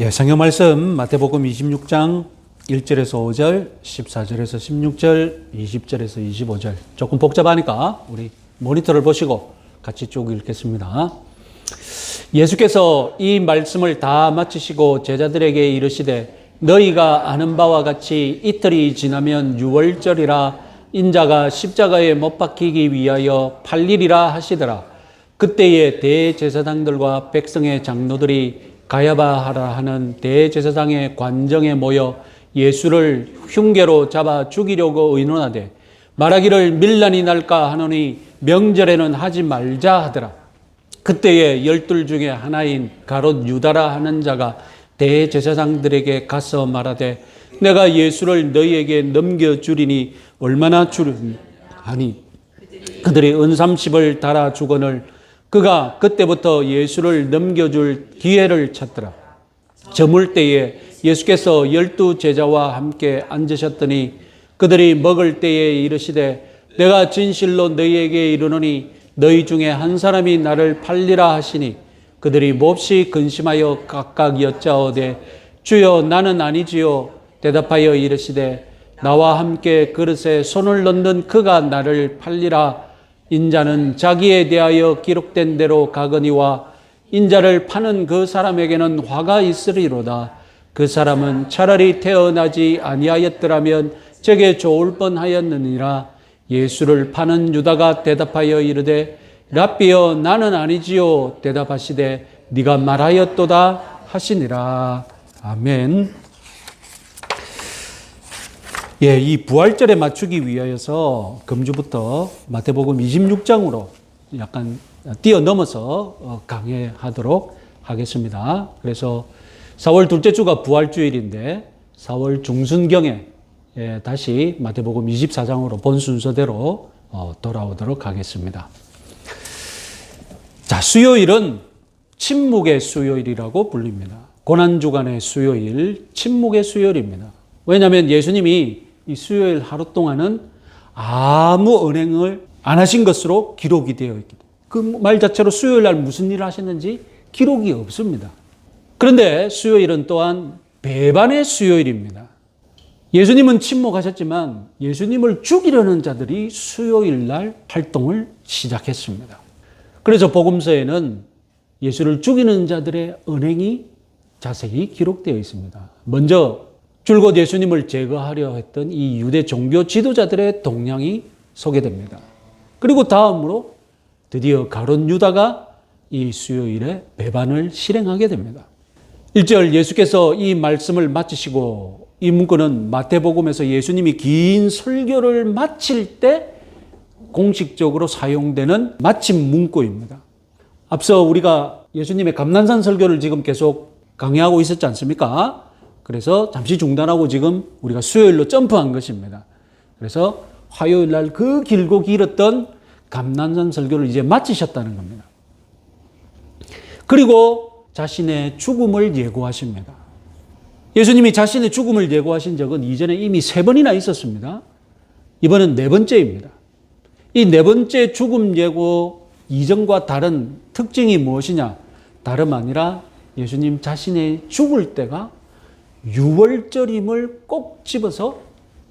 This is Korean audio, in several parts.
예, 성경 말씀 마태복음 26장 1절에서 5절, 14절에서 16절, 20절에서 25절. 조금 복잡하니까 우리 모니터를 보시고 같이 쭉 읽겠습니다. 예수께서 이 말씀을 다 마치시고 제자들에게 이르시되 너희가 아는 바와 같이 이틀이 지나면 유월절이라 인자가 십자가에 못 박히기 위하여 팔리리라 하시더라. 그때에 대제사장들과 백성의 장로들이 가야바하라 하는 대제사장의 관정에 모여 예수를 흉계로 잡아 죽이려고 의논하되 말하기를 밀란이 날까 하노니 명절에는 하지 말자 하더라. 그때에 12 중에 하나인 가롯 유다라 하는 자가 대제사장들에게 가서 말하되 내가 예수를 너희에게 넘겨주리니 얼마나 주리니 하니 그들이 은삼십을 달아 주거늘 그가 그때부터 예수를 넘겨줄 기회를 찾더라. 저물 때에 예수께서 12 제자와 함께 앉으셨더니 그들이 먹을 때에 이르시되 내가 진실로 너희에게 이르노니 너희 중에 한 사람이 나를 팔리라 하시니 그들이 몹시 근심하여 각각 여짜오되 주여 나는 아니지요. 대답하여 이르시되 나와 함께 그릇에 손을 넣는 그가 나를 팔리라. 인자는 자기에 대하여 기록된 대로 가거니와 인자를 파는 그 사람에게는 화가 있으리로다. 그 사람은 차라리 태어나지 아니하였더라면 제게 좋을 뻔하였느니라. 예수를 파는 유다가 대답하여 이르되 랍비여 나는 아니지요. 대답하시되 네가 말하였도다 하시니라. 아멘. 예, 이 부활절에 맞추기 위하여서 금주부터 마태복음 26장으로 약간 뛰어넘어서 강해하도록 하겠습니다. 그래서 4월 둘째 주가 부활주일인데 4월 중순경에 다시 마태복음 24장으로 본 순서대로 돌아오도록 하겠습니다. 자, 수요일은 침묵의 수요일이라고 불립니다. 고난주간의 수요일, 침묵의 수요일입니다. 왜냐하면 예수님이 이 수요일 하루 동안은 아무 언행을 안 하신 것으로 기록이 되어 있기 때문에 그 말 자체로 수요일 날 무슨 일을 하셨는지 기록이 없습니다. 그런데 수요일은 또한 배반의 수요일입니다. 예수님은 침묵하셨지만 예수님을 죽이려는 자들이 수요일 날 활동을 시작했습니다. 그래서 복음서에는 예수를 죽이는 자들의 언행이 자세히 기록되어 있습니다. 먼저 줄곧 예수님을 제거하려 했던 이 유대 종교 지도자들의 동향이 소개됩니다. 그리고 다음으로 드디어 가룟 유다가 이 수요일에 배반을 실행하게 됩니다. 1절 예수께서 이 말씀을 마치시고 이 문구는 마태복음에서 예수님이 긴 설교를 마칠 때 공식적으로 사용되는 마침 문구입니다. 앞서 우리가 예수님의 감난산 설교를 지금 계속 강의하고 있었지 않습니까? 그래서 잠시 중단하고 지금 우리가 수요일로 점프한 것입니다. 그래서 화요일 날 그 길고 길었던 감난산 설교를 이제 마치셨다는 겁니다. 그리고 자신의 죽음을 예고하십니다. 예수님이 자신의 죽음을 예고하신 적은 이전에 이미 3번이나 있었습니다. 이번은 4번째입니다. 이 4번째 죽음 예고 이전과 다른 특징이 무엇이냐? 다름 아니라 예수님 자신의 죽을 때가 유월절임을 꼭 집어서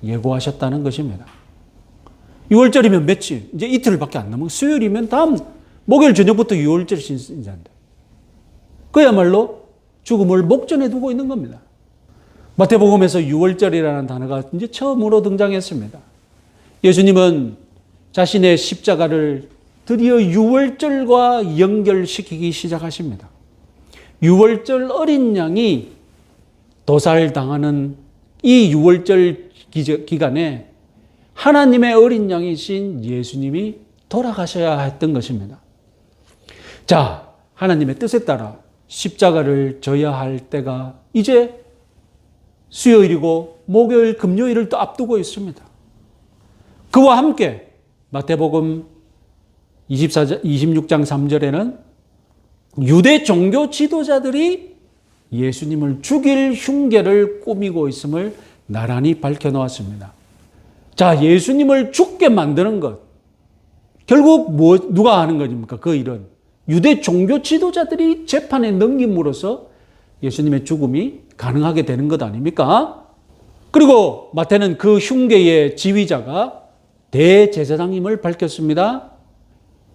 예고하셨다는 것입니다. 유월절이면 며칠? 이제 이틀밖에 안 남은 수요일이면 다음 목요일 저녁부터 유월절 신자인데 그야말로 죽음을 목전에 두고 있는 겁니다. 마태복음에서 유월절이라는 단어가 이제 처음으로 등장했습니다. 예수님은 자신의 십자가를 드디어 유월절과 연결시키기 시작하십니다. 유월절 어린 양이 도살당하는 이 유월절 기간에 하나님의 어린 양이신 예수님이 돌아가셔야 했던 것입니다. 자, 하나님의 뜻에 따라 십자가를 져야 할 때가 이제 수요일이고 목요일, 금요일을 또 앞두고 있습니다. 그와 함께 마태복음 26장 3절에는 유대 종교 지도자들이 예수님을 죽일 흉계를 꾸미고 있음을 나란히 밝혀놓았습니다. 자, 예수님을 죽게 만드는 것. 결국 누가 하는 겁니까? 그 일은 유대 종교 지도자들이 재판에 넘김으로써 예수님의 죽음이 가능하게 되는 것 아닙니까? 그리고 마태는 그 흉계의 지휘자가 대제사장임을 밝혔습니다.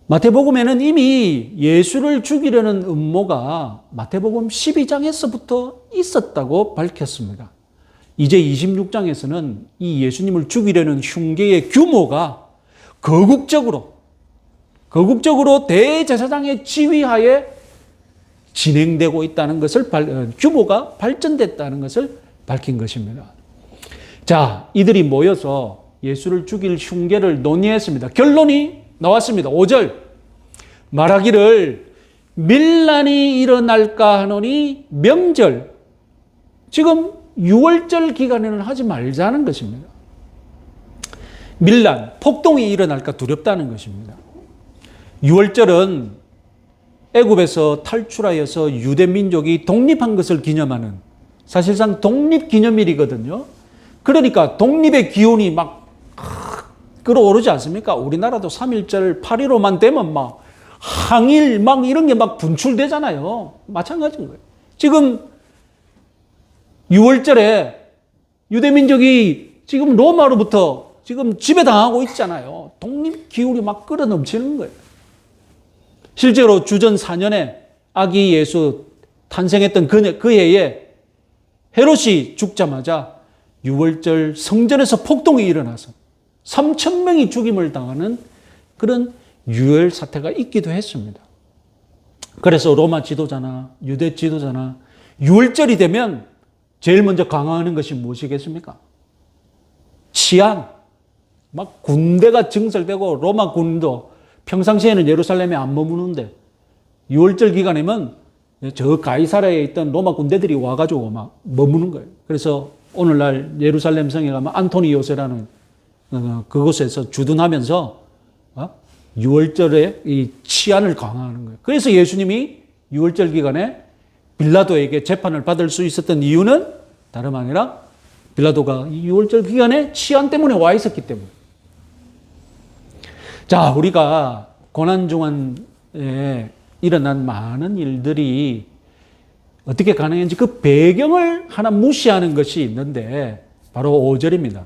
마태복음에는 이미 예수를 죽이려는 음모가 마태복음 12장에서부터 있었다고 밝혔습니다. 이제 26장에서는 이 예수님을 죽이려는 흉계의 규모가 거국적으로 대제사장의 지휘하에 진행되고 있다는 것을, 규모가 발전됐다는 것을 밝힌 것입니다. 자, 이들이 모여서 예수를 죽일 흉계를 논의했습니다. 결론이 나왔습니다. 5절. 말하기를 밀란이 일어날까 하노니 명절, 지금 6월절 기간에는 하지 말자는 것입니다. 밀란, 폭동이 일어날까 두렵다는 것입니다. 6월절은 애굽에서 탈출하여서 유대 민족이 독립한 것을 기념하는, 사실상 독립기념일이거든요. 그러니까 독립의 기운이 막 끌어오르지 않습니까? 우리나라도 3.1절 8.15만 되면 막 항일 막 이런 게 막 분출되잖아요. 마찬가지인 거예요. 지금 6월절에 유대민족이 지금 로마로부터 지금 지배당하고 있잖아요. 독립 기운이 막 끌어넘치는 거예요. 실제로 주전 4년에 아기 예수 탄생했던 그 해에 헤롯이 죽자마자 6월절 성전에서 폭동이 일어나서 3,000명이 죽임을 당하는 그런 유혈 사태가 있기도 했습니다. 그래서 로마 지도자나 유대 지도자나 6월절이 되면 제일 먼저 강화하는 것이 무엇이겠습니까? 치안. 막 군대가 증설되고 로마 군도 평상시에는 예루살렘에 안 머무는데 6월절 기간이면 저 가이사라에 있던 로마 군대들이 와가지고 막 머무는 거예요. 그래서 오늘날 예루살렘 성에 가면 안토니 요새라는 그곳에서 주둔하면서 6월절에 이 치안을 강화하는 거예요. 그래서 예수님이 6월절 기간에 빌라도에게 재판을 받을 수 있었던 이유는 다름 아니라 빌라도가 6월절 기간에 치안 때문에 와 있었기 때문에. 자, 우리가 고난중환에 일어난 많은 일들이 어떻게 가능한지 그 배경을 하나 무시하는 것이 있는데 바로 5절입니다.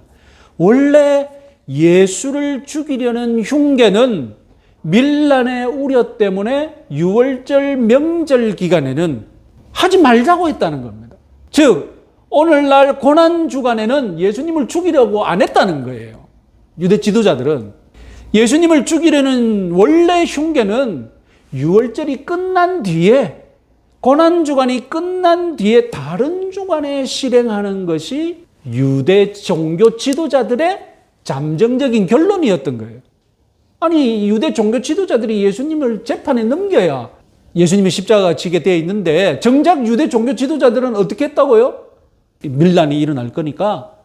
원래 예수를 죽이려는 흉계는 밀란의 우려 때문에 6월절 명절 기간에는 하지 말자고 했다는 겁니다. 즉 오늘날 고난주간에는 예수님을 죽이려고 안 했다는 거예요. 유대 지도자들은 예수님을 죽이려는 원래 흉계는 6월절이 끝난 뒤에, 고난주간이 끝난 뒤에 다른 주간에 실행하는 것이 유대 종교 지도자들의 잠정적인 결론이었던 거예요. 아니, 유대 종교 지도자들이 예수님을 재판에 넘겨야 예수님이 십자가가 지게 되어 있는데 정작 유대 종교 지도자들은 어떻게 했다고요? 밀란이 일어날 거니까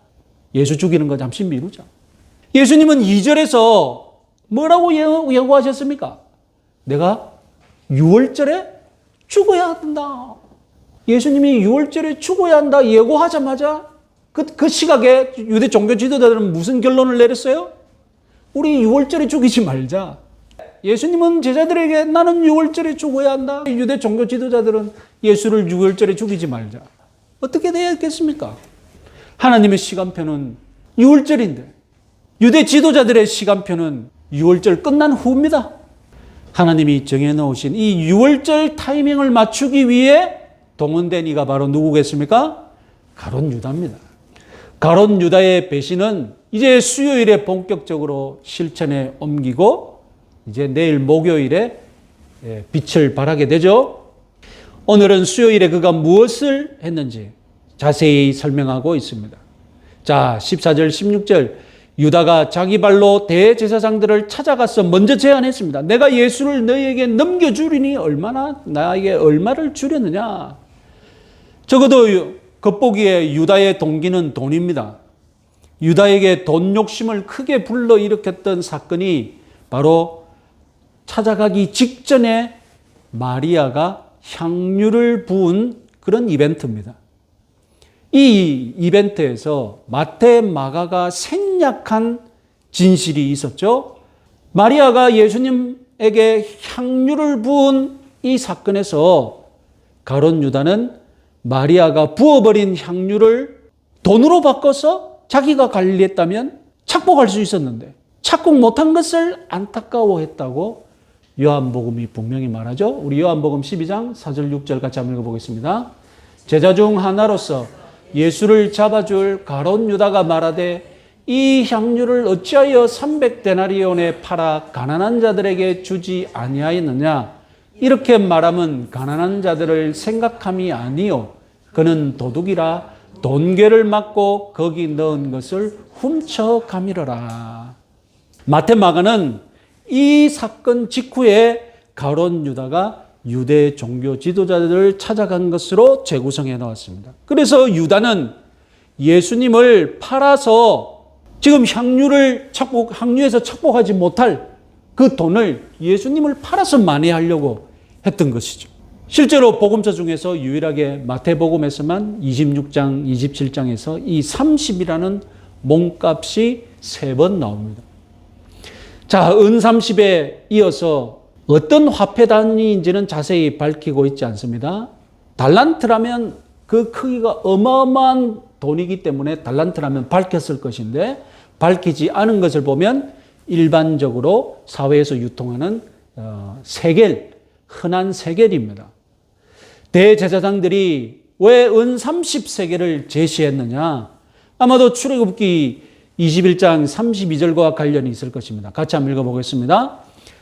예수 죽이는 거 잠시 미루자. 예수님은 2절에서 뭐라고 예고하셨습니까? 내가 6월절에 죽어야 한다. 예수님이 6월절에 죽어야 한다 예고하자마자 그 시각에 유대 종교 지도자들은 무슨 결론을 내렸어요? 우리 6월절에 죽이지 말자. 예수님은 제자들에게 나는 6월절에 죽어야 한다. 유대 종교 지도자들은 예수를 6월절에 죽이지 말자. 어떻게 되었겠습니까? 하나님의 시간표는 6월절인데 유대 지도자들의 시간표는 6월절 끝난 후입니다. 하나님이 정해놓으신 이 6월절 타이밍을 맞추기 위해 동원된 이가 바로 누구겠습니까? 가룟 유다입니다. 가룟 유다의 배신은 이제 수요일에 본격적으로 실천에 옮기고 이제 내일 목요일에 빛을 발하게 되죠. 오늘은 수요일에 그가 무엇을 했는지 자세히 설명하고 있습니다. 자, 14절, 16절. 유다가 자기 발로 대제사장들을 찾아가서 먼저 제안했습니다. 내가 예수를 너희에게 넘겨주리니 나에게 얼마를 주려느냐. 적어도 겉보기에 유다의 동기는 돈입니다. 유다에게 돈 욕심을 크게 불러일으켰던 사건이 바로 찾아가기 직전에 마리아가 향유를 부은 그런 이벤트입니다. 이 이벤트에서 마태, 마가가 생략한 진실이 있었죠. 마리아가 예수님 예수님에게 향유를 부은 이 사건에서 가룟 유다는 마리아가 부어버린 향유를 돈으로 바꿔서 자기가 관리했다면 착복할 수 있었는데 착복 못한 것을 안타까워했다고 요한복음이 분명히 말하죠. 우리 요한복음 12장 4절 6절 같이 한번 읽어보겠습니다. 제자 중 하나로서 예수를 잡아줄 가룟 유다가 말하되 이 향유를 어찌하여 300데나리온에 팔아 가난한 자들에게 주지 아니하였느냐. 이렇게 말하면 가난한 자들을 생각함이 아니요 그는 도둑이라 돈괴를 맞고 거기 넣은 것을 훔쳐가미러라. 마태 마가는 이 사건 직후에 가룟 유다가 유대 종교 지도자들을 찾아간 것으로 재구성해 나왔습니다. 그래서 유다는 예수님을 팔아서 지금 향유에서 착복하지 못할 그 돈을 예수님을 팔아서 만회하려고 했던 것이죠. 실제로 복음서 중에서 유일하게 마태복음에서만 26장, 27장에서 이 30이라는 몸값이 3번 나옵니다. 자, 은 30에 이어서 어떤 화폐 단위인지는 자세히 밝히고 있지 않습니다. 달란트라면 그 크기가 어마어마한 돈이기 때문에 달란트라면 밝혔을 것인데 밝히지 않은 것을 보면 일반적으로 사회에서 유통하는 세겔, 흔한 세겔입니다. 대제사장들이 왜 은 30세겔을 제시했느냐? 아마도 출애굽기 21장 32절과 관련이 있을 것입니다. 같이 한번 읽어보겠습니다.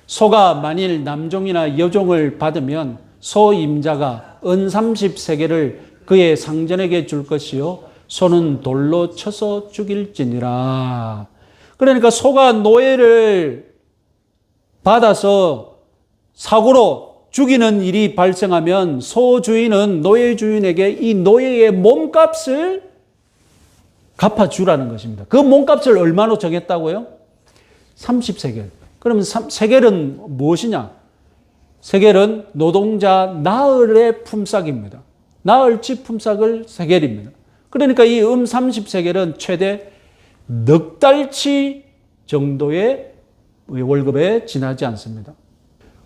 소가 만일 남종이나 여종을 받으면 소 임자가 은 30세겔을 그의 상전에게 줄 것이요 소는 돌로 쳐서 죽일지니라. 그러니까 소가 노예를 받아서 사고로 죽이는 일이 발생하면 소 주인은 노예 주인에게 이 노예의 몸값을 갚아주라는 것입니다. 그 몸값을 얼마로 정했다고요? 30세겔. 그러면 세겔은 무엇이냐? 세겔은 노동자 나흘의 품삯입니다. 나흘치 품삯을 세겔입니다. 그러니까 이 30세겔은 최대 넉 달치 정도의 월급에 지나지 않습니다.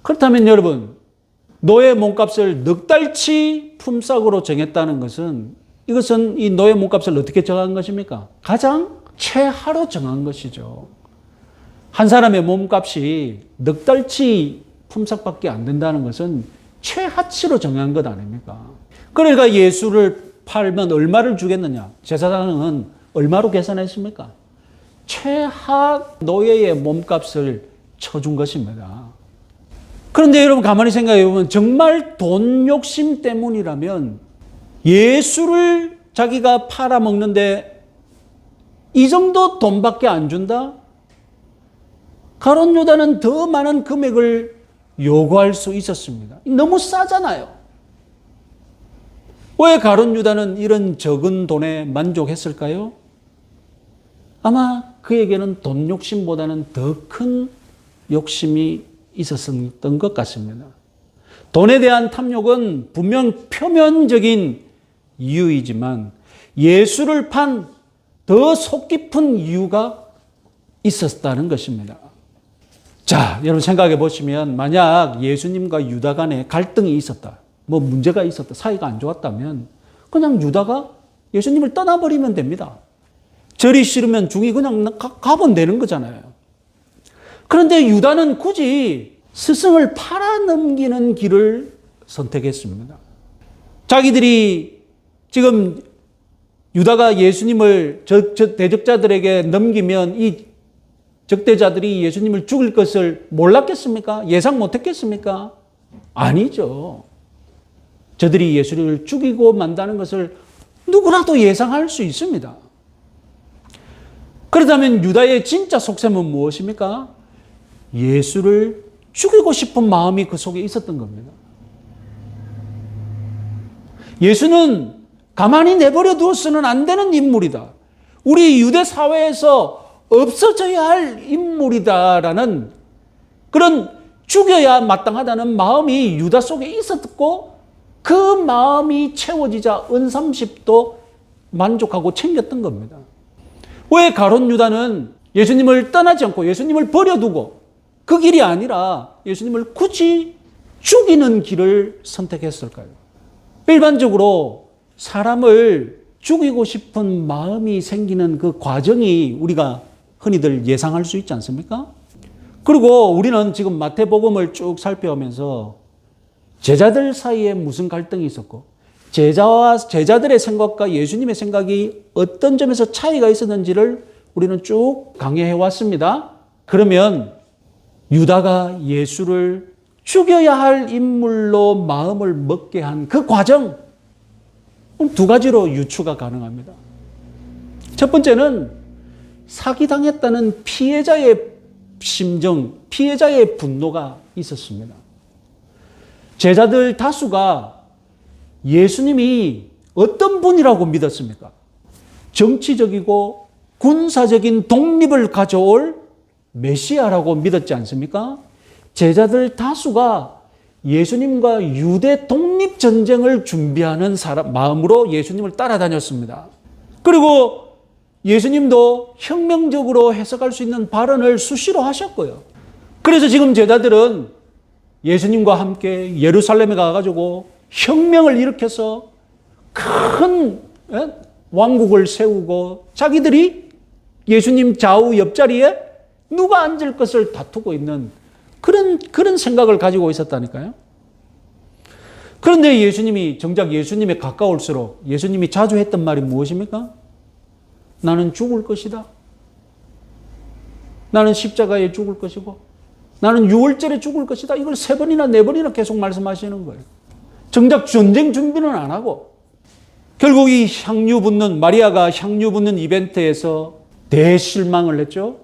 그렇다면 여러분, 노예 몸값을 넉 달치 품삯으로 정했다는 것은 이것은 이 노예 몸값을 어떻게 정한 것입니까? 가장 최하로 정한 것이죠. 한 사람의 몸값이 넉 달치 품삯밖에 안 된다는 것은 최하치로 정한 것 아닙니까? 그러니까 예수를 팔면 얼마를 주겠느냐? 제사장은 얼마로 계산했습니까? 최하 노예의 몸값을 쳐준 것입니다. 그런데 여러분 가만히 생각해 보면 정말 돈 욕심 때문이라면 예수를 자기가 팔아먹는데 이 정도 돈밖에 안 준다? 가룟 유다는 더 많은 금액을 요구할 수 있었습니다. 너무 싸잖아요. 왜 가룟 유다는 이런 적은 돈에 만족했을까요? 아마 그에게는 돈 욕심보다는 더 큰 욕심이 있었던 것 같습니다. 돈에 대한 탐욕은 분명 표면적인 이유이지만 예수를 판 더 속 깊은 이유가 있었다는 것입니다. 자, 여러분 생각해 보시면 만약 예수님과 유다 간에 갈등이 있었다. 뭐 문제가 있었다. 사이가 안 좋았다면 그냥 유다가 예수님을 떠나버리면 됩니다. 절이 싫으면 중이 그냥 가면 되는 거잖아요. 그런데 유다는 굳이 스승을 팔아넘기는 길을 선택했습니다. 자기들이 지금 유다가 예수님을 대적자들에게 넘기면 이 적대자들이 예수님을 죽일 것을 몰랐겠습니까? 예상 못했겠습니까? 아니죠. 저들이 예수를 죽이고 만다는 것을 누구라도 예상할 수 있습니다. 그렇다면 유다의 진짜 속셈은 무엇입니까? 예수를 죽이고 싶은 마음이 그 속에 있었던 겁니다. 예수는 가만히 내버려 두어서는 안 되는 인물이다. 우리 유대 사회에서 없어져야 할 인물이다라는 그런 죽여야 마땅하다는 마음이 유다 속에 있었고 그 마음이 채워지자 은30도 만족하고 챙겼던 겁니다. 왜 가룟 유다는 예수님을 떠나지 않고 예수님을 버려두고 그 길이 아니라 예수님을 굳이 죽이는 길을 선택했을까요? 일반적으로 사람을 죽이고 싶은 마음이 생기는 그 과정이 우리가 흔히들 예상할 수 있지 않습니까? 그리고 우리는 지금 마태복음을 쭉 살펴오면서 제자들 사이에 무슨 갈등이 있었고 제자와 제자들의 생각과 예수님의 생각이 어떤 점에서 차이가 있었는지를 우리는 쭉 강의해 왔습니다. 그러면 유다가 예수를 죽여야 할 인물로 마음을 먹게 한 그 과정, 두 가지로 유추가 가능합니다. 첫 번째는 사기당했다는 피해자의 심정, 피해자의 분노가 있었습니다. 제자들 다수가 예수님이 어떤 분이라고 믿었습니까? 정치적이고 군사적인 독립을 가져올 메시아라고 믿었지 않습니까? 제자들 다수가 예수님과 유대 독립전쟁을 준비하는 마음으로 예수님을 따라다녔습니다. 그리고 예수님도 혁명적으로 해석할 수 있는 발언을 수시로 하셨고요. 그래서 지금 제자들은 예수님과 함께 예루살렘에 가가지고 혁명을 일으켜서 큰 왕국을 세우고 자기들이 예수님 좌우 옆자리에 누가 앉을 것을 다투고 있는 그런 생각을 가지고 있었다니까요. 그런데 예수님이 정작 예수님에 가까울수록 예수님이 자주 했던 말이 무엇입니까? 나는 죽을 것이다. 나는 십자가에 죽을 것이고 나는 유월절에 죽을 것이다. 이걸 3번이나 4번이나 계속 말씀하시는 거예요. 정작 전쟁 준비는 안 하고 결국 이 향유 붓는 마리아가 향유 붓는 이벤트에서 대실망을 했죠.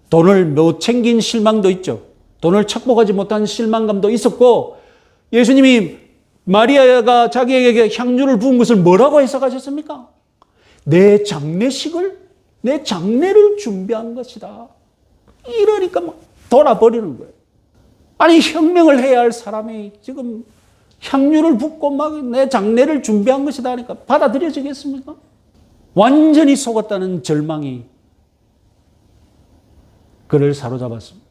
돈을 못 챙긴 실망도 있죠. 돈을 착복하지 못한 실망감도 있었고 예수님이 마리아가 자기에게 향유를 부은 것을 뭐라고 해석하셨습니까? 내 장례식을, 내 장례를 준비한 것이다. 이러니까 막 돌아버리는 거예요. 아니 혁명을 해야 할 사람이 지금 향유를 붓고 막 내 장례를 준비한 것이다 하니까 받아들여지겠습니까? 완전히 속았다는 절망이 그를 사로잡았습니다.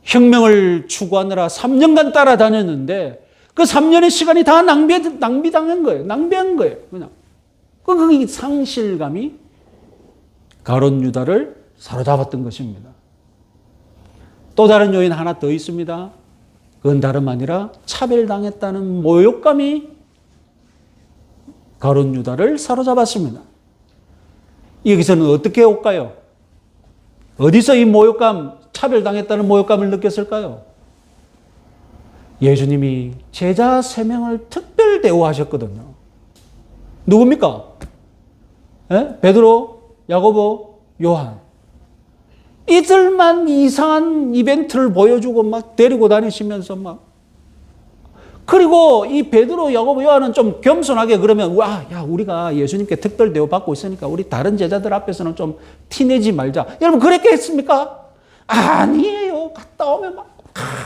혁명을 추구하느라 3년간 따라다녔는데 그 3년의 시간이 다 낭비당한 거예요. 낭비한 거예요. 그냥. 그 상실감이 가룟 유다를 사로잡았던 것입니다. 또 다른 요인 하나 더 있습니다. 그건 다름 아니라 차별당했다는 모욕감이 가룟 유다를 사로잡았습니다. 여기서는 어떻게 올까요? 어디서 이 모욕감, 차별당했다는 모욕감을 느꼈을까요? 예수님이 제자 3명을 특별 대우하셨거든요. 누굽니까? 베드로, 야고보, 요한. 이들만 이상한 이벤트를 보여주고 막 데리고 다니시면서 막. 그리고 이 베드로, 야고보, 요한은 좀 겸손하게 그러면 와, 야, 우리가 예수님께 특별 대우 받고 있으니까 우리 다른 제자들 앞에서는 좀 티내지 말자. 여러분 그랬게 했습니까? 아니에요. 갔다 오면 막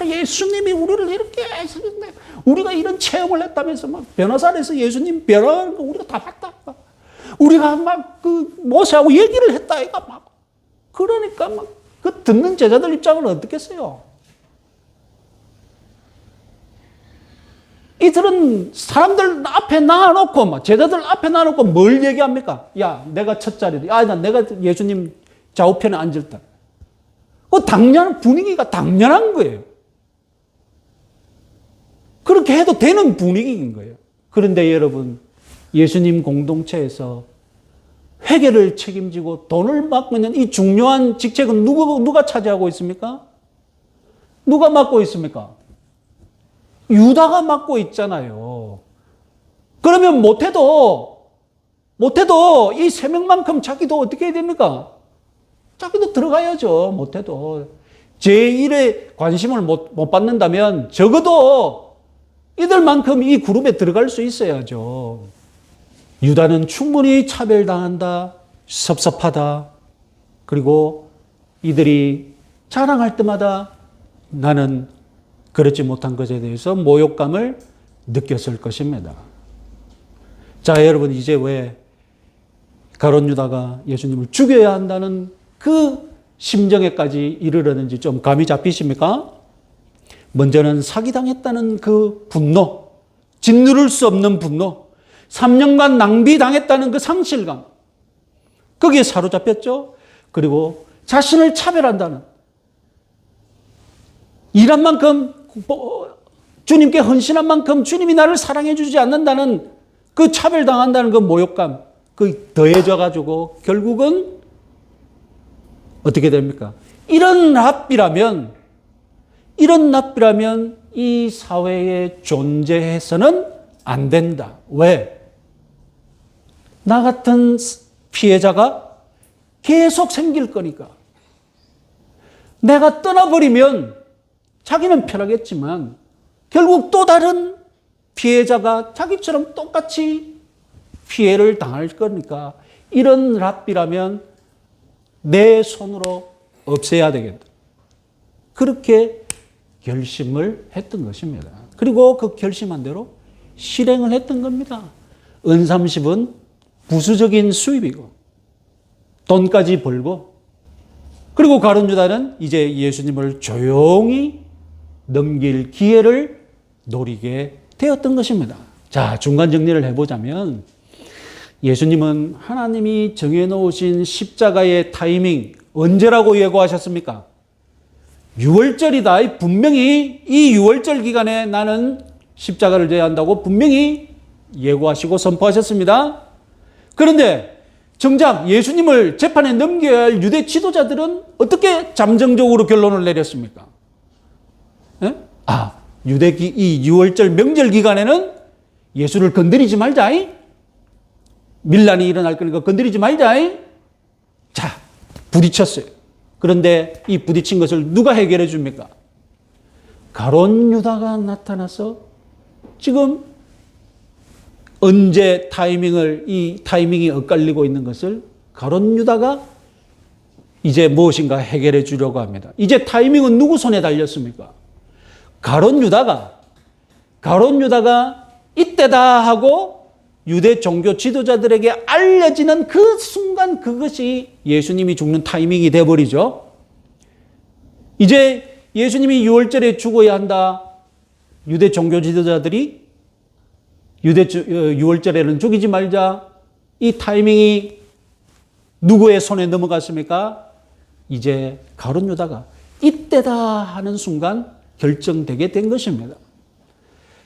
예수님이 우리를 이렇게 해주셨네. 우리가 이런 체험을 했다면서 막 변호사에서 예수님 변호하는 거 우리가 다 봤다. 우리가 막 그 모세하고 얘기를 했다. 이가 막 그러니까 막 그 듣는 제자들 입장은 어떻겠어요? 이들은 사람들 앞에 놔놓고 막 제자들 앞에 놔놓고 뭘 얘기합니까? 야, 내가 첫 자리다. 야, 내가 예수님 좌우편에 앉을다. 당연한 분위기가 당연한 거예요. 그렇게 해도 되는 분위기인 거예요. 그런데 여러분, 예수님 공동체에서 회계를 책임지고 돈을 받고 있는 이 중요한 직책은 누가 차지하고 있습니까? 누가 맡고 있습니까? 유다가 맡고 있잖아요. 그러면 못해도 이 3명만큼 자기도 어떻게 해야 됩니까? 자기도 들어가야죠. 못해도. 제1의 관심을 못 받는다면 적어도 이들만큼 이 그룹에 들어갈 수 있어야죠. 유다는 충분히 차별당한다, 섭섭하다. 그리고 이들이 자랑할 때마다 나는 그렇지 못한 것에 대해서 모욕감을 느꼈을 것입니다. 자, 여러분 이제 왜 가룟 유다가 예수님을 죽여야 한다는 그 심정에까지 이르렀는지 좀 감이 잡히십니까? 먼저는 사기당했다는 그 분노, 짓누를 수 없는 분노, 3년간 낭비당했다는 그 상실감, 거기에 사로잡혔죠. 그리고 자신을 차별한다는, 일한 만큼, 주님께 헌신한 만큼 주님이 나를 사랑해 주지 않는다는 그 차별당한다는 그 모욕감, 그 더해져 가지고 결국은 어떻게 됩니까? 이런 랍비라면 이 사회에 존재해서는 안 된다. 왜? 나 같은 피해자가 계속 생길 거니까. 내가 떠나버리면 자기는 편하겠지만 결국 또 다른 피해자가 자기처럼 똑같이 피해를 당할 거니까 이런 랍비라면 내 손으로 없애야 되겠다. 그렇게 결심을 했던 것입니다. 그리고 그 결심한 대로 실행을 했던 겁니다. 은 30은 부수적인 수입이고 돈까지 벌고, 그리고 가룟 유다는 이제 예수님을 조용히 넘길 기회를 노리게 되었던 것입니다. 자, 중간 정리를 해보자면 예수님은 하나님이 정해놓으신 십자가의 타이밍 언제라고 예고하셨습니까? 6월절이다. 분명히 이 6월절 기간에 나는 십자가를 져야 한다고 분명히 예고하시고 선포하셨습니다. 그런데 정작 예수님을 재판에 넘겨야 할 유대 지도자들은 어떻게 잠정적으로 결론을 내렸습니까? 예? 이 6월절 명절 기간에는 예수를 건드리지 말자. 밀란이 일어날 거니까 건드리지 말자. 자, 부딪혔어요. 그런데 이 부딪힌 것을 누가 해결해 줍니까? 가룟 유다가 나타나서 지금 언제 이 타이밍이 엇갈리고 있는 것을 가룟 유다가 이제 무엇인가 해결해 주려고 합니다. 이제 타이밍은 누구 손에 달렸습니까? 가룟 유다가 이때다 하고 유대 종교 지도자들에게 알려지는 그 순간 그것이 예수님이 죽는 타이밍이 되어버리죠. 이제 예수님이 6월절에 죽어야 한다. 유대 종교 지도자들이 6월절에는 죽이지 말자. 이 타이밍이 누구의 손에 넘어갔습니까? 이제 가룟 유다가 이때다 하는 순간 결정되게 된 것입니다.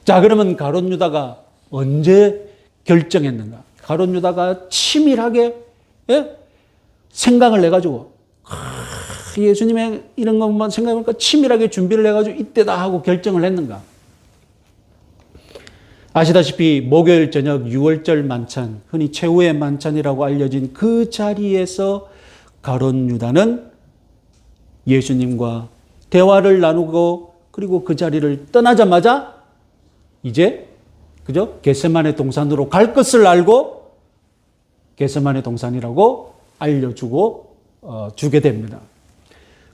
자, 그러면 가룟 유다가 언제 결정했는가? 가룟 유다가 치밀하게 생각을 해가지고 예수님의 이런 것만 생각해보니까 치밀하게 준비를 해가지고 이때다 하고 결정을 했는가? 아시다시피 목요일 저녁 6월절 만찬, 흔히 최후의 만찬이라고 알려진 그 자리에서 가룟 유다는 예수님과 대화를 나누고 그리고 그 자리를 떠나자마자 이제 겟세마네 동산으로 갈 것을 알고 겟세마네 동산이라고 알려주고 주게 됩니다.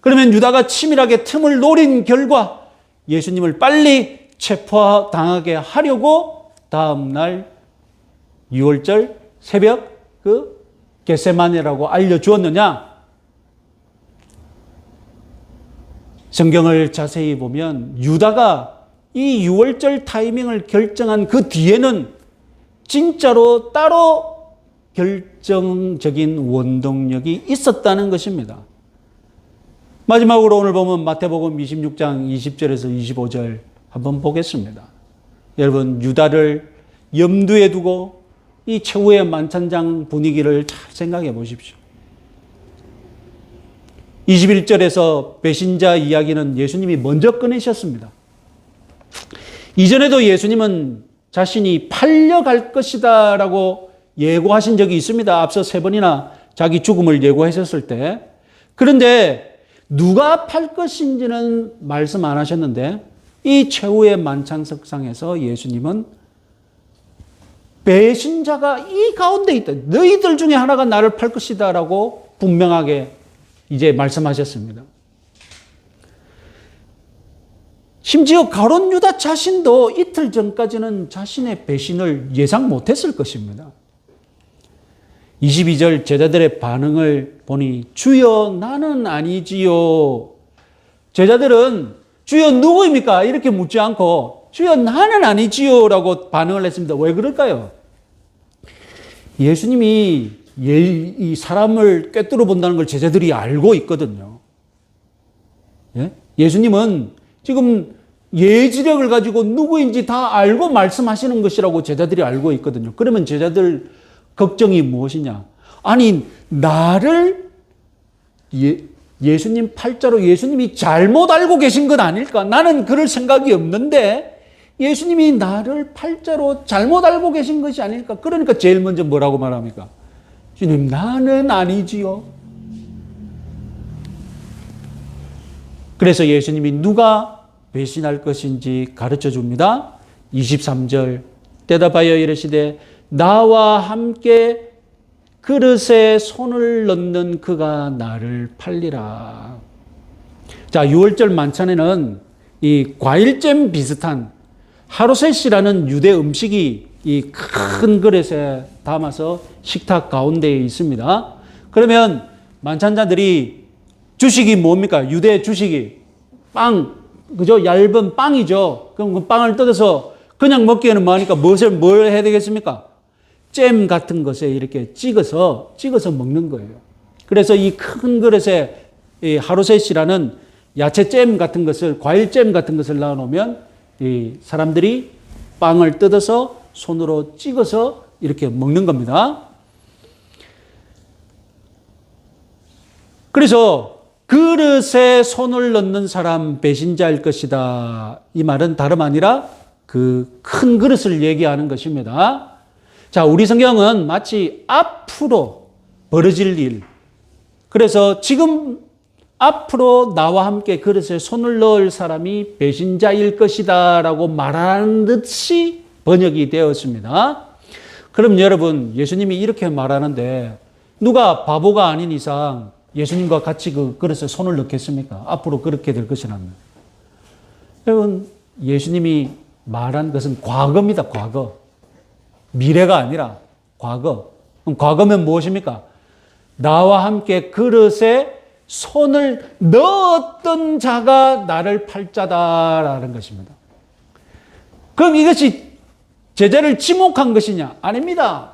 그러면 유다가 치밀하게 틈을 노린 결과 예수님을 빨리 체포당하게 하려고 다음날 6월절 새벽 그 겟세마네라고 알려주었느냐? 성경을 자세히 보면 유다가 이 6월절 타이밍을 결정한 그 뒤에는 진짜로 따로 결정적인 원동력이 있었다는 것입니다. 마지막으로 오늘 보면 마태복음 26장 20절에서 25절 한번 보겠습니다. 여러분, 유다를 염두에 두고 이 최후의 만찬장 분위기를 잘 생각해 보십시오. 21절에서 배신자 이야기는 예수님이 먼저 꺼내셨습니다. 이전에도 예수님은 자신이 팔려갈 것이다 라고 예고하신 적이 있습니다. 앞서 3번이나 자기 죽음을 예고하셨을 때. 그런데 누가 팔 것인지는 말씀 안 하셨는데 이 최후의 만찬석상에서 예수님은 배신자가 이 가운데 있다. 너희들 중에 하나가 나를 팔 것이다 라고 분명하게 이제 말씀하셨습니다. 심지어 가룟 유다 자신도 이틀 전까지는 자신의 배신을 예상 못했을 것입니다. 22절 제자들의 반응을 보니 주여 나는 아니지요. 제자들은 주여 누구입니까? 이렇게 묻지 않고 주여 나는 아니지요 라고 반응을 했습니다. 왜 그럴까요? 예수님이 이 사람을 꿰뚫어 본다는 걸 제자들이 알고 있거든요. 예수님은 지금 예지력을 가지고 누구인지 다 알고 말씀하시는 것이라고 제자들이 알고 있거든요. 그러면 제자들 걱정이 무엇이냐? 아니, 나를 예수님 팔자로 예수님이 잘못 알고 계신 건 아닐까? 나는 그럴 생각이 없는데 예수님이 나를 팔자로 잘못 알고 계신 것이 아닐까? 그러니까 제일 먼저 뭐라고 말합니까? 주님, 나는 아니지요. 그래서 예수님이 누가 배신할 것인지 가르쳐 줍니다. 23절 대답하여 이르시되 나와 함께 그릇에 손을 넣는 그가 나를 팔리라. 자, 6월절 만찬에는 이 과일잼 비슷한 하루셋이라는 유대 음식이 이 큰 그릇에 담아서 식탁 가운데에 있습니다. 그러면 만찬자들이 주식이 뭡니까? 유대 주식이 빵, 그죠? 얇은 빵이죠. 그럼 그 빵을 뜯어서 그냥 먹기에는 뭐하니까 뭘 해야 되겠습니까? 잼 같은 것에 이렇게 찍어서 먹는 거예요. 그래서 이 큰 그릇에 이 하루셋이라는 야채잼 같은 것을, 과일잼 같은 것을 넣어놓으면 이 사람들이 빵을 뜯어서 손으로 찍어서 이렇게 먹는 겁니다. 그래서 그릇에 손을 넣는 사람 배신자일 것이다. 이 말은 다름 아니라 그 큰 그릇을 얘기하는 것입니다. 자, 우리 성경은 마치 앞으로 벌어질 일. 그래서 지금 앞으로 나와 함께 그릇에 손을 넣을 사람이 배신자일 것이다 라고 말하는 듯이 번역이 되었습니다. 그럼 여러분, 예수님이 이렇게 말하는데 누가 바보가 아닌 이상 예수님과 같이 그 그릇에 손을 넣겠습니까? 앞으로 그렇게 될 것이라면. 여러분, 예수님이 말한 것은 과거입니다. 과거. 미래가 아니라 과거. 그럼 과거면 무엇입니까? 나와 함께 그릇에 손을 넣었던 자가 나를 팔자다라는 것입니다. 그럼 이것이 제자를 지목한 것이냐? 아닙니다.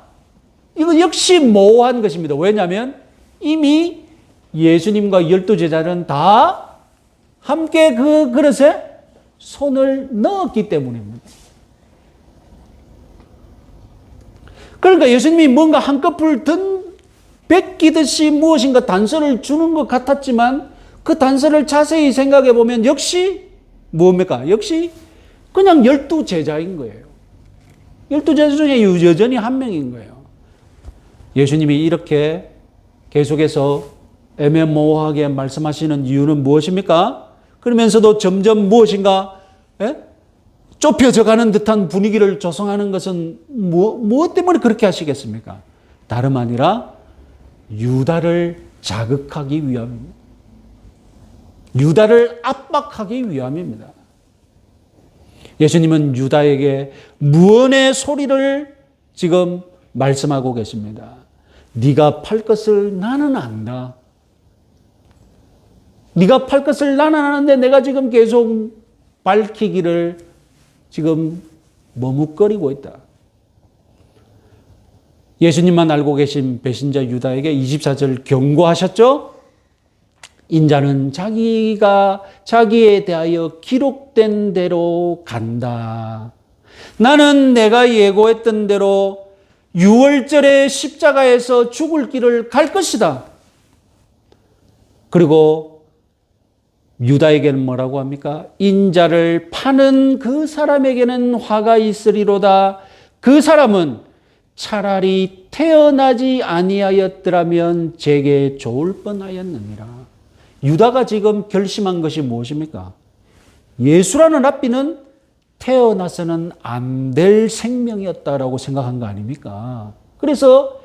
이거 역시 모호한 것입니다. 왜냐하면 이미 예수님과 12제자는 다 함께 그 그릇에 손을 넣었기 때문입니다. 그러니까 예수님이 뭔가 한꺼풀 베끼듯이 무엇인가 단서를 주는 것 같았지만 그 단서를 자세히 생각해 보면 역시 뭡니까? 역시 그냥 12제자인 거예요. 12제자 중에 여전히 한 명인 거예요. 예수님이 이렇게 계속해서 애매모호하게 말씀하시는 이유는 무엇입니까? 그러면서도 점점 무엇인가 좁혀져 가는 듯한 분위기를 조성하는 것은 무엇 때문에 그렇게 하시겠습니까? 다름 아니라 유다를 자극하기 위함입니다. 유다를 압박하기 위함입니다. 예수님은 유다에게 무언의 소리를 지금 말씀하고 계십니다. 네가 팔 것을 나는 안다. 네가 팔 것을 나는 아는데 내가 지금 계속 밝히기를 지금 머뭇거리고 있다. 예수님만 알고 계신 배신자 유다에게 24절 경고하셨죠? 인자는 자기에 대하여 기록된 대로 간다. 나는 내가 예고했던 대로 6월절에 십자가에서 죽을 길을 갈 것이다. 그리고 유다에게는 뭐라고 합니까? 인자를 파는 그 사람에게는 화가 있으리로다. 그 사람은 차라리 태어나지 아니하였더라면 제게 좋을 뻔하였느니라. 유다가 지금 결심한 것이 무엇입니까? 예수라는 랍비는 태어나서는 안 될 생명이었다라고 생각한 거 아닙니까? 그래서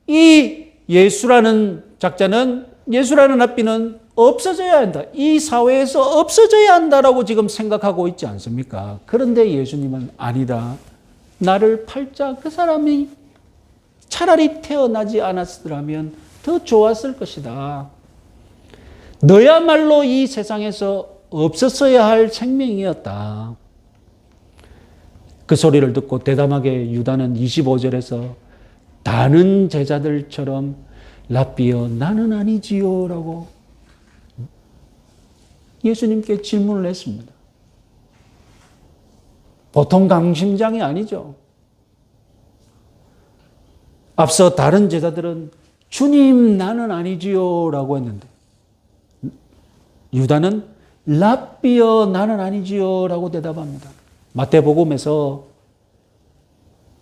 이 예수라는 작자는, 예수라는 랍비는 없어져야 한다. 이 사회에서 없어져야 한다라고 지금 생각하고 있지 않습니까? 그런데 예수님은 아니다. 나를 팔자 그 사람이 차라리 태어나지 않았더라면 더 좋았을 것이다. 너야말로 이 세상에서 없었어야 할 생명이었다. 그 소리를 듣고 대담하게 유다는 25절에서 다른 제자들처럼 랍비여 나는 아니지요 라고 예수님께 질문을 했습니다. 보통 강심장이 아니죠. 앞서 다른 제자들은 주님 나는 아니지요 라고 했는데 유다는 랍비여 나는 아니지요 라고 대답합니다. 마태복음에서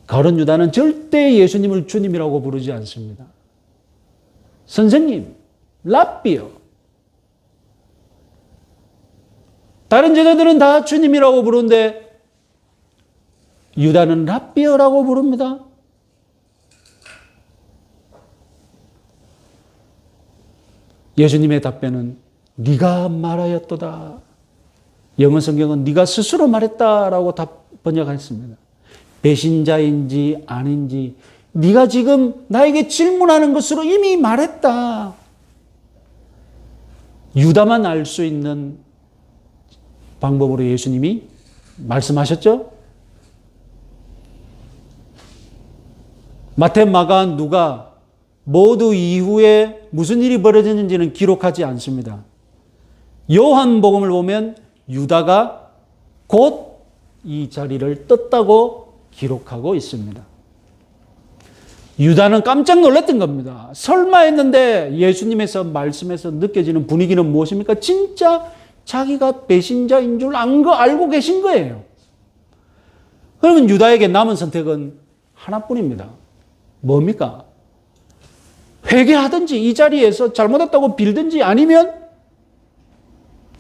가룟 유다는 절대 예수님을 주님이라고 부르지 않습니다. 선생님, 랍비요. 다른 제자들은 다 주님이라고 부르는데 유다는 랍비요라고 부릅니다. 예수님의 답변은 네가 말하였도다. 영어 성경은 네가 스스로 말했다라고 번역했습니다. 배신자인지 아닌지 네가 지금 나에게 질문하는 것으로 이미 말했다. 유다만 알 수 있는 방법으로 예수님이 말씀하셨죠? 마태, 마가, 누가 모두 이후에 무슨 일이 벌어졌는지는 기록하지 않습니다. 요한복음을 보면 유다가 곧 이 자리를 떴다고 기록하고 있습니다. 유다는 깜짝 놀랐던 겁니다. 설마 했는데 예수님에서 말씀에서 느껴지는 분위기는 무엇입니까? 진짜 자기가 배신자인 줄 알고 계신 거예요. 그러면 유다에게 남은 선택은 하나뿐입니다. 뭡니까? 회개하든지 이 자리에서 잘못했다고 빌든지 아니면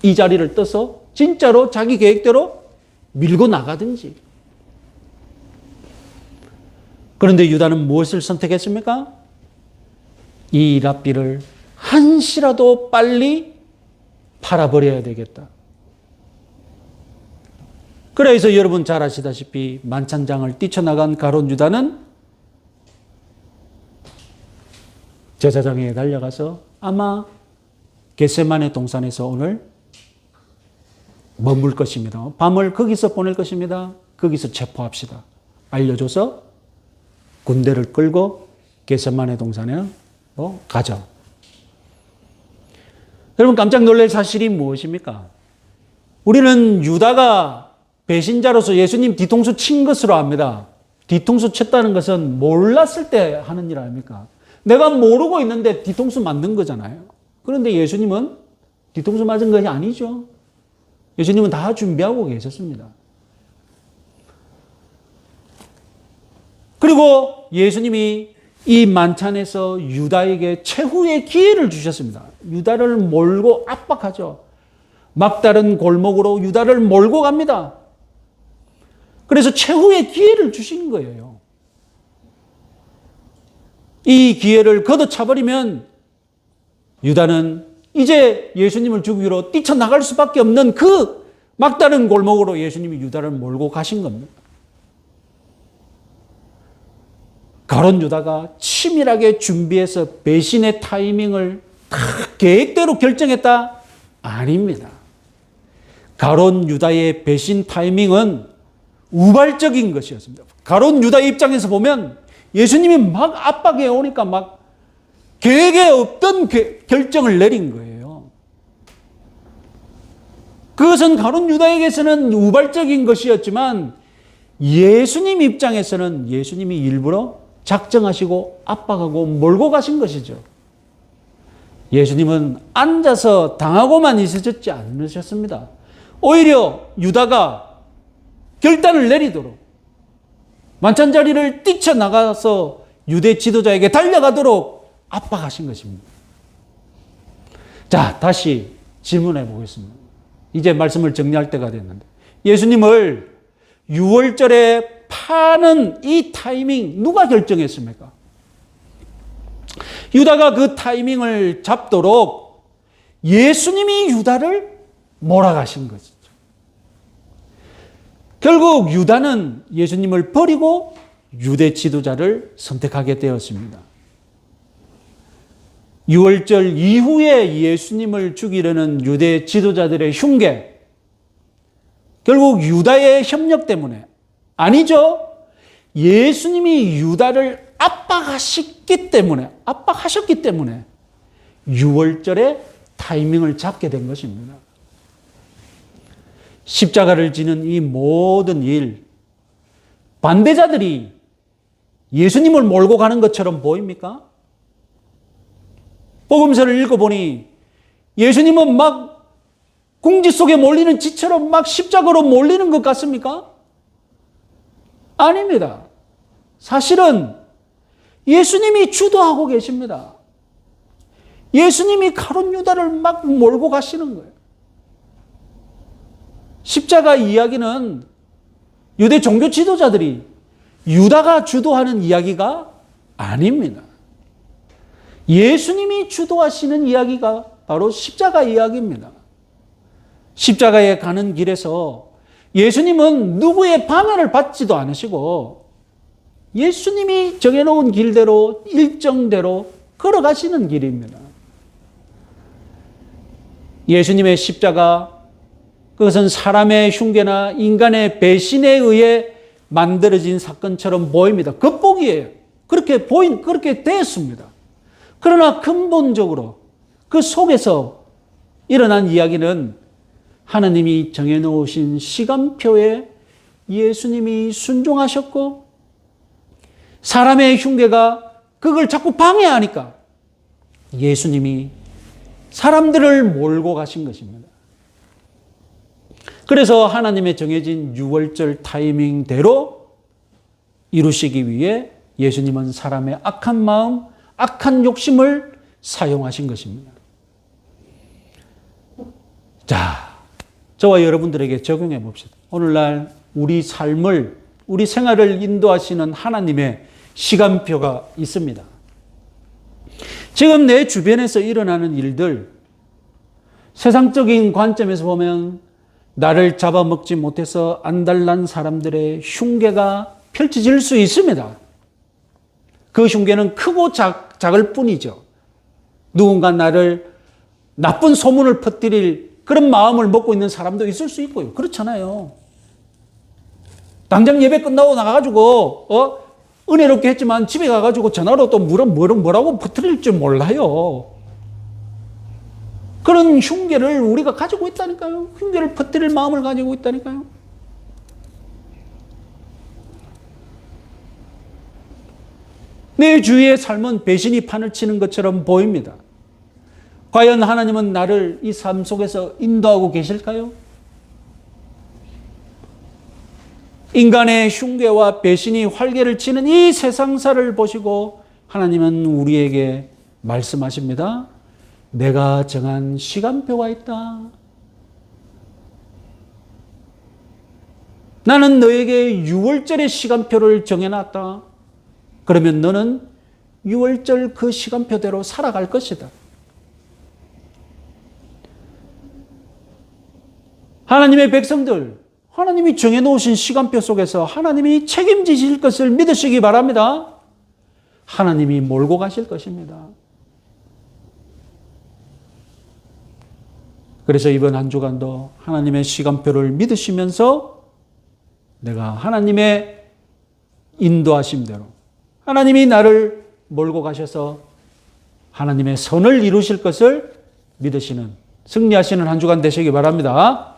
이 자리를 떠서 진짜로 자기 계획대로 밀고 나가든지. 그런데 유다는 무엇을 선택했습니까? 이 랍비를 한시라도 빨리 팔아버려야 되겠다. 그래서 여러분 잘 아시다시피 만찬장을 뛰쳐나간 가룟 유다는 제사장에게 달려가서 아마 겟세마네 동산에서 오늘 머물 것입니다. 밤을 거기서 보낼 것입니다. 거기서 체포합시다. 알려줘서 군대를 끌고 겟세마네 동산에 가죠. 여러분 깜짝 놀랄 사실이 무엇입니까? 우리는 유다가 배신자로서 예수님 뒤통수 친 것으로 압니다. 뒤통수 쳤다는 것은 몰랐을 때 하는 일 아닙니까? 내가 모르고 있는데 뒤통수 맞는 거잖아요. 그런데 예수님은 뒤통수 맞은 것이 아니죠. 예수님은 다 준비하고 계셨습니다. 그리고 예수님이 이 만찬에서 유다에게 최후의 기회를 주셨습니다. 유다를 몰고 압박하죠. 막다른 골목으로 유다를 몰고 갑니다. 그래서 최후의 기회를 주신 거예요. 이 기회를 걷어차버리면 유다는 이제 예수님을 죽이러 뛰쳐나갈 수밖에 없는 그 막다른 골목으로 예수님이 유다를 몰고 가신 겁니다. 가룟 유다가 치밀하게 준비해서 배신의 타이밍을 다 계획대로 결정했다? 아닙니다. 가룟 유다의 배신 타이밍은 우발적인 것이었습니다. 가룟 유다의 입장에서 보면 예수님이 막 압박해 오니까 막 계획에 없던 결정을 내린 거예요. 그것은 가룟 유다에게서는 우발적인 것이었지만 예수님 입장에서는 예수님이 일부러 작정하시고 압박하고 몰고 가신 것이죠. 예수님은 앉아서 당하고만 있으셨지 않으셨습니다. 오히려 유다가 결단을 내리도록 만찬 자리를 뛰쳐나가서 유대 지도자에게 달려가도록 압박하신 것입니다. 자, 다시 질문해 보겠습니다. 이제 말씀을 정리할 때가 됐는데 예수님을 6월절에 파는 이 타이밍 누가 결정했습니까? 유다가 그 타이밍을 잡도록 예수님이 유다를 몰아가신 것이죠. 결국 유다는 예수님을 버리고 유대 지도자를 선택하게 되었습니다. 유월절 이후에 예수님을 죽이려는 유대 지도자들의 흉계, 결국 유다의 협력 때문에, 아니죠. 예수님이 유다를 압박하셨기 때문에 유월절에 타이밍을 잡게 된 것입니다. 십자가를 지는 이 모든 일, 반대자들이 예수님을 몰고 가는 것처럼 보입니까? 복음서를 읽어보니 예수님은 막 궁지 속에 몰리는 쥐처럼 막 십자가로 몰리는 것 같습니까? 아닙니다. 사실은 예수님이 주도하고 계십니다. 예수님이 가룟 유다를 막 몰고 가시는 거예요. 십자가 이야기는 유대 종교 지도자들이 유다가 주도하는 이야기가 아닙니다. 예수님이 주도하시는 이야기가 바로 십자가 이야기입니다. 십자가에 가는 길에서 예수님은 누구의 방해를 받지도 않으시고 예수님이 정해놓은 길대로 일정대로 걸어가시는 길입니다. 예수님의 십자가, 그것은 사람의 흉계나 인간의 배신에 의해 만들어진 사건처럼 보입니다. 겉보기에 그렇게 됐습니다. 그러나 근본적으로 그 속에서 일어난 이야기는 하나님이 정해놓으신 시간표에 예수님이 순종하셨고 사람의 흉계가 그걸 자꾸 방해하니까 예수님이 사람들을 몰고 가신 것입니다. 그래서 하나님의 정해진 유월절 타이밍대로 이루시기 위해 예수님은 사람의 악한 마음, 악한 욕심을 사용하신 것입니다. 자, 저와 여러분들에게 적용해 봅시다. 오늘날 우리 삶을, 우리 생활을 인도하시는 하나님의 시간표가 있습니다. 지금 내 주변에서 일어나는 일들, 세상적인 관점에서 보면 나를 잡아먹지 못해서 안달난 사람들의 흉계가 펼쳐질 수 있습니다. 그 흉계는 크고 작을 뿐이죠. 누군가 나를 나쁜 소문을 퍼뜨릴 그런 마음을 먹고 있는 사람도 있을 수 있고요. 그렇잖아요. 당장 예배 끝나고 나가가지고 은혜롭게 했지만 집에 가가지고 전화로 또 뭐라고 퍼뜨릴지 몰라요. 그런 흉계를 우리가 가지고 있다니까요. 흉계를 퍼뜨릴 마음을 가지고 있다니까요. 내 주위의 삶은 배신이 판을 치는 것처럼 보입니다. 과연 하나님은 나를 이 삶 속에서 인도하고 계실까요? 인간의 흉계와 배신이 활개를 치는 이 세상사를 보시고 하나님은 우리에게 말씀하십니다. 내가 정한 시간표가 있다. 나는 너에게 유월절의 시간표를 정해놨다. 그러면 너는 유월절 그 시간표대로 살아갈 것이다. 하나님의 백성들, 하나님이 정해놓으신 시간표 속에서 하나님이 책임지실 것을 믿으시기 바랍니다. 하나님이 몰고 가실 것입니다. 그래서 이번 한 주간도 하나님의 시간표를 믿으시면서 내가 하나님의 인도하심대로 하나님이 나를 몰고 가셔서 하나님의 선을 이루실 것을 믿으시는 승리하시는 한 주간 되시기 바랍니다.